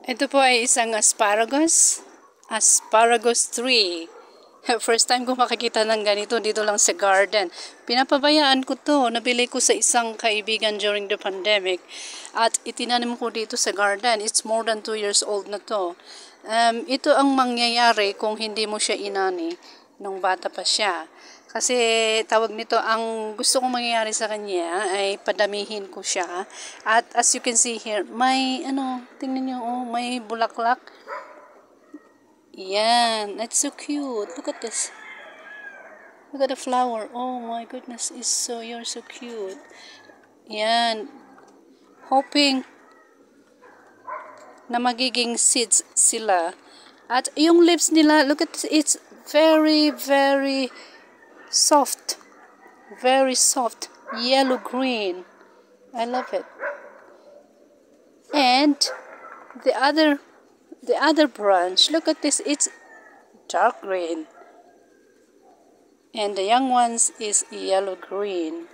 Ito po ay isang asparagus. Asparagus tree. First time ko makikita ng ganito dito lang sa garden. Pinapabayaan ko to. Nabili ko sa isang kaibigan during the pandemic. At itinanim ko dito sa garden. It's more than 2 years old na to. Ito ang mangyayari kung hindi mo siya inani nung bata pa siya. Kasi tawag nito, ang gusto kong mangyayari sa kanya ay padamihin ko siya. At as you can see here, may tingnan nyo, may bulaklak. Yan, that's so cute. Look at this. Look at the flower. Oh my goodness, you're so cute. Yan. Hoping na magiging seeds sila. At yung leaves nila, look at it's very, very soft. Very soft. Yellow-green. I love it. And the other branch, look at this, it's dark green. And the young ones is yellow-green.